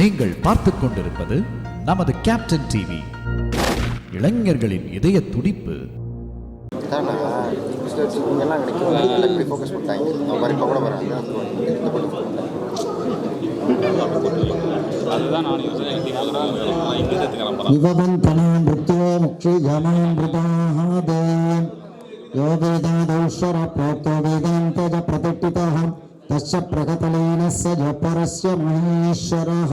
நீங்கள் பார்த்துக் கொண்டிருப்பது நமது கேப்டன் டிவி. இளைஞர்களின் இதய துடிப்பு. तस्य प्रगतलीनस्य जपरस्य महेश्वरः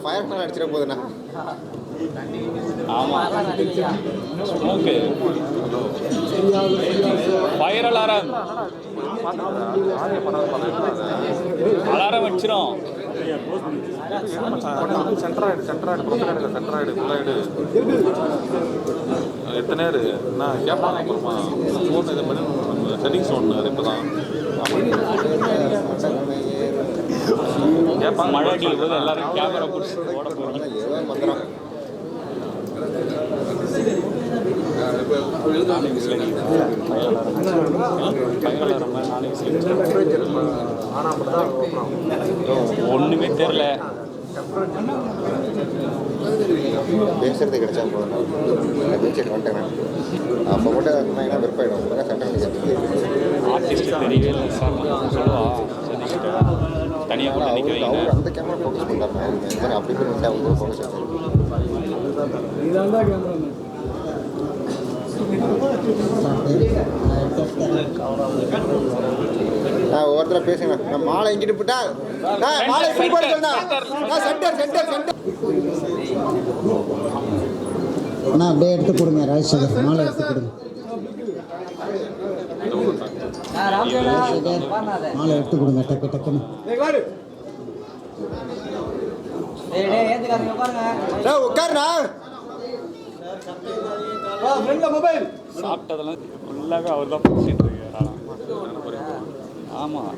ஃபயர் மேல அடிச்சிட போகுதுண்ணா. ஃபயர் அலாரம் அடிச்சிடும். எத்தனை நான் கேட்பாங்க அப்புறமா ஃபோன் இது பண்ணி செட்டிங்ஸ் ஒன்று இப்போ தான் கேட்பாங்க. மழை அடிக்கும் எல்லாரும் கேமரா பிடிச்சி ஓட போகிறோம். ஒன்றுமே தெரியல. பேசுறது கிடைச்சா போதும். பேசிட்டு வந்துட்டேன். அப்போ மட்டும் வெறுப்பாயிடும். ஆர்டிஸ்ட் தெரியவே இல்லை சார். சொல்லுவா தனியாக கூட நிற்க வைங்க. அந்த கேமரா ஃபோக்கஸ் பண்ணுறாங்க. அப்படி போய் அவங்க ஃபோக்கஸ் ஒவ்வொருத்தர பேசுங்க. நான் மாலை இங்கிட்டு போட்டா மாலை சென்டர் சென்டர் சென்டர் அண்ணா அப்படியே எடுத்து கொடுங்க. ராஜசேகர் மாலை எடுத்து கொடுங்க. மாலை எடுத்து கொடுங்க டக்கு டக்குன்னு. உட்காருண்ணா. சாப்பிட்டதெல்லாம் ஃபுல்லாகவே அவர் தான் பேசிட்டு இருக்காரு. ஆமாம்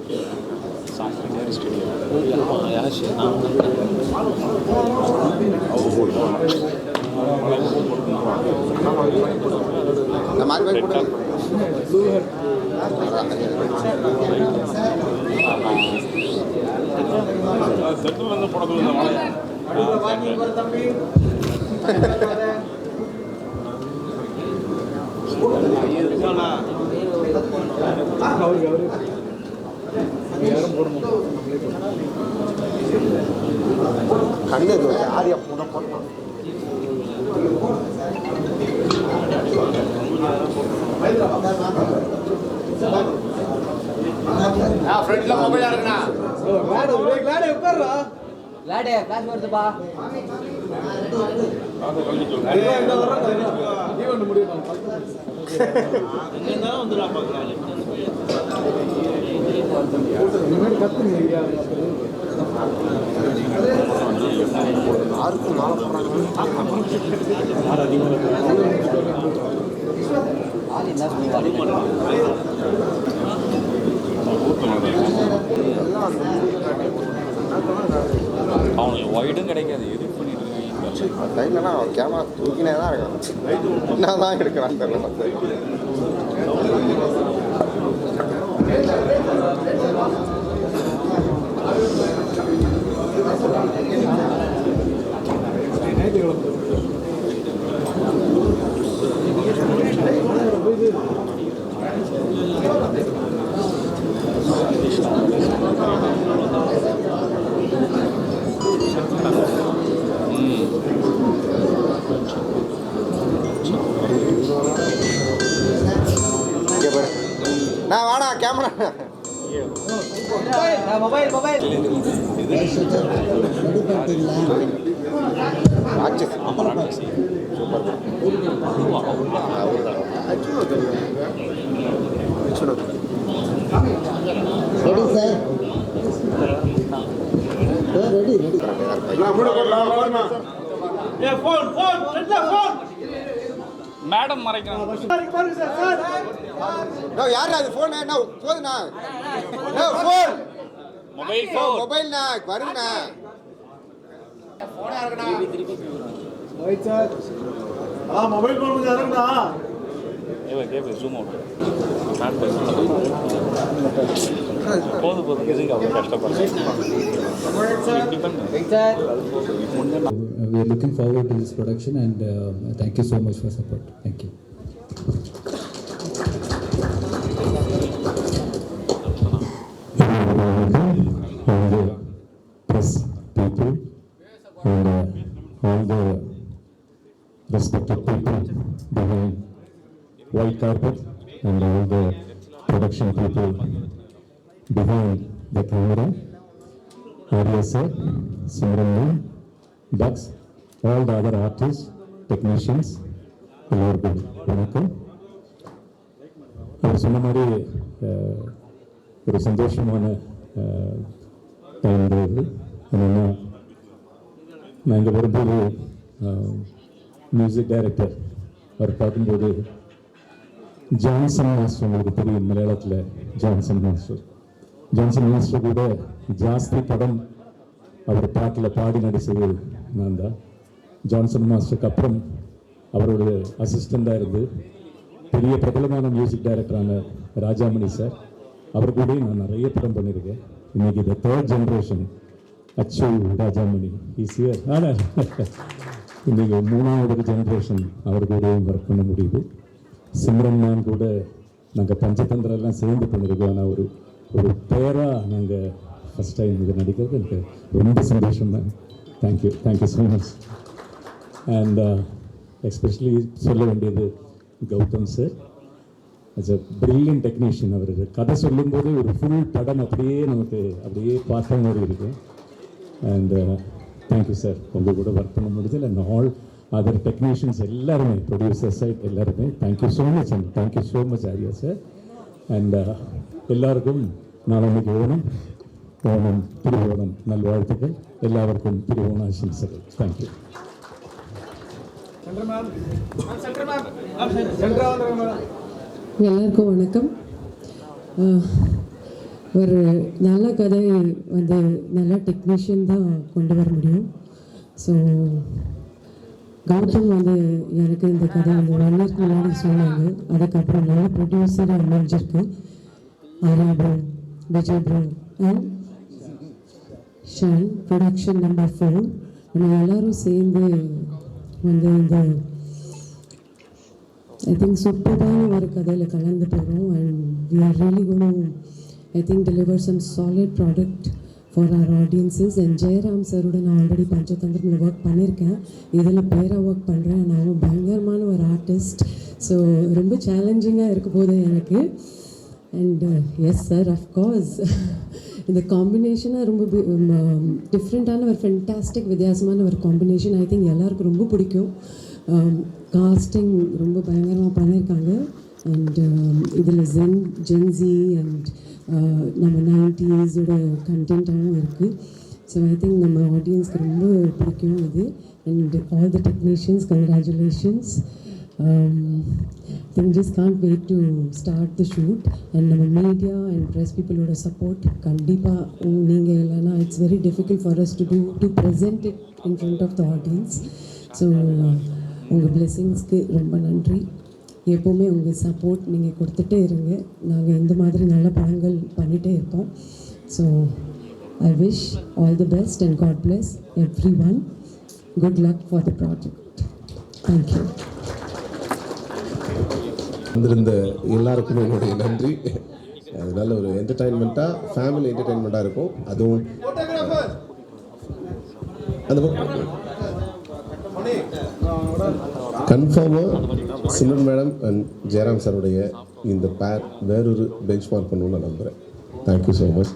செட்டில் வந்து போடக்கூடிய இந்த மழை கண்ணு ஆரியா போன போடணும். ஃப்ரெண்ட்ல மொபைல் இருக்குண்ணா. உட்கார்றா லாடே கிளாஸ் வருதுப்பா. யாருக்கும் மாலை அவனுக்கு ஒய்டும் கிடைக்காது. எது பண்ணிட்டு இருக்காங்க டைம்லாம் கேமரா தூக்கினே தான் இருக்கான். என்ன தான் எடுக்கிறான்னு தெரியல. நான் வாடா கேமரா மொபைல் மொபைல் மேடம் மறைக்கிறாங்க. யாரா அது போன் என்ன போதுண்ணா? போன் மொபைல் ஃபோன் மொபைல்ண்ணா வருங்கண்ணா. மொபைல் ஃபோன் கொஞ்சம் இறங்குண்ணா. ஜூம் அவுட் போதும் இதுக்கு அவ்வளோ கஷ்டப்படுறேன். We are looking forward to this production and thank you so much for support. Thank you. All the press people and all the respected people behind white carpet and all the production people behind the camera, Arya sir, Simran ma'am, Bugs, all the other artists, technicians, எல்லாருக்கும் வணக்கம். அவர் சொன்ன மாதிரி ஒரு சந்தோஷமான time இருந்தது. என்னென்னா நான் இங்கே வரும்போது மியூசிக் டைரக்டர் அவர் பார்க்கும்போது ஜான்சன் மாஸ்டர், உங்களுக்கு தெரியும் மலையாளத்தில் ஜான்சன் மாஸ்டர் கூட ஜாஸ்தி படம் அவர் பாட்டில் பாடி நடித்தது நான் தான். ஜான்சன் மாஸ்டருக்கு அப்புறம் அவரோட அசிஸ்டண்டாக இருந்து பெரிய பிரபலமான மியூசிக் டைரக்டரான ராஜாமணி சார், அவர் கூட நான் நிறைய படம் பண்ணியிருக்கேன். இன்னைக்கு இந்த 3rd ஜென்ரேஷன் அச்சு ராஜாமணி இஸ் ஹியர். ஆனால் இன்னைக்கு 3வது ஜென்ரேஷன் அவர் கூட ஒர்க் பண்ண முடியுது. சிம்ரன் மேம் கூட நாங்கள் பஞ்சதந்திரெல்லாம் சேர்ந்து பண்ணியிருக்கோம். ஆனால் ஒரு பேராக நாங்கள் ஃபஸ்ட் டைம் இது நடிக்கிறது எனக்கு ரொம்ப சந்தோஷம் தான். Thank you so much. And especially சொல்ல வேண்டியது Gautham sir, as a brilliant technician. அவர் கதை சொல்லும்போது ஒரு ஃபுல் படம் அப்படியே நமக்கு அப்படியே பார்த்த மாதிரி இருக்கும். அண்ட் தேங்க்யூ சார், உங்கள் கூட ஒர்க் பண்ண முடிஞ்சது. அண்ட் ஆல் அதர் டெக்னீஷியன்ஸ் எல்லாருமே, ப்ரொடியூசர் சைட் எல்லாருமே thank you so much. And thank you so much Arya sir. And எல்லாருக்கும் நாளைக்கு ஓணம் திருவோணம் நல்வாழ்த்துக்கள். எல்லாருக்கும் திருவோண ஆசம்சைகள். தேங்க்யூ. எல்லாருக்கும் வணக்கம். ஒரு நல்ல கதை வந்து நல்ல டெக்னீஷியன் தான் கொண்டு வர முடியும். ஸோ கௌதம் வந்து எனக்கு இந்த கதை வந்து 1 இயர்க்கு முன்னாடி சொன்னாங்க. அதுக்கப்புறம் நல்ல ப்ரொடியூசர் அமைஞ்சிருக்கு. Arya bro, Vijay bro and Shan, production number 4. நம்ம எல்லோரும் சேர்ந்து வந்து இந்த I think சூப்பரான ஒரு கதையில் கலந்து போகிறோம். And we are really going to I think deliver some solid product for our audiences. And Jayaram சாரோட நான் ஆல்ரெடி பஞ்சதந்திரமில் ஒர்க் பண்ணியிருக்கேன். இதில் பேராக ஒர்க் பண்ணுறேன். நான் பயங்கரமான ஒரு ஆர்டிஸ்ட். ஸோ ரொம்ப சேலஞ்சிங்காக இருக்க போது எனக்கு. அண்ட் எஸ் சார், அஃப்கோர்ஸ் இந்த காம்பினேஷனாக ரொம்ப டிஃப்ரெண்ட்டான ஒரு ஃபென்டாஸ்டிக் வித்தியாசமான ஒரு காம்பினேஷன். ஐ திங்க் எல்லாருக்கும் ரொம்ப பிடிக்கும். காஸ்டிங் ரொம்ப பயங்கரமாக பண்ணியிருக்காங்க. அண்ட் இதில் ஜென்ஸி அண்ட் நம்ம 90s கண்டென்ட்டாகவும் இருக்குது. ஸோ ஐ திங்க் நம்ம ஆடியன்ஸ்க்கு ரொம்ப பிடிக்கும் இது. And all the technicians, congratulations. I just can't wait to start the shoot. And நம்ம மீடியா அண்ட் ப்ரெஸ் பீப்புளோட சப்போர்ட் கண்டிப்பாக நீங்கள் இல்லைன்னா it's very difficult for us to present it in front of the audience. So உங்கள் பிளெஸிங்ஸ்க்கு ரொம்ப நன்றி. எப்போவுமே உங்கள் சப்போர்ட் நீங்கள் கொடுத்துட்டே இருங்க. நாங்கள் இந்த மாதிரி நல்ல படங்கள் பண்ணிகிட்டே இருப்போம். So I wish all the best and god bless everyone. Good luck for the project. Thank you. வந்திருந்த எல்லாருக்குமே என்னுடைய நன்றி. அதனால ஒரு என்டர்டைன்மெண்ட்டாக, ஃபேமிலி என்டர்டைன்மெண்ட்டாக இருக்கும். அதுவும் அந்த கன்ஃபார்மாக சிம்ரன் மேடம் அண்ட் ஜெயராம் சாருடைய இந்த பேர் வேறொரு பெஞ்ச் மார்க் பண்ணணும்னு நான் நம்புகிறேன். Thank you so much.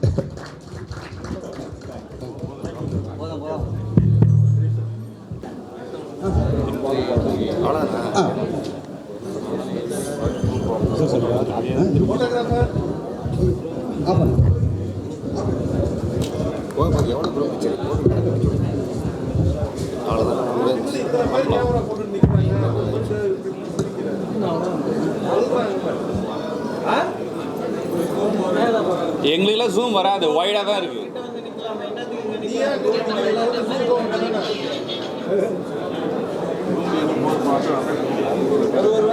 எங்களுக்கெல்லாம் ஜூம் வராது, வைடாக தான் இருக்கு. ஒரு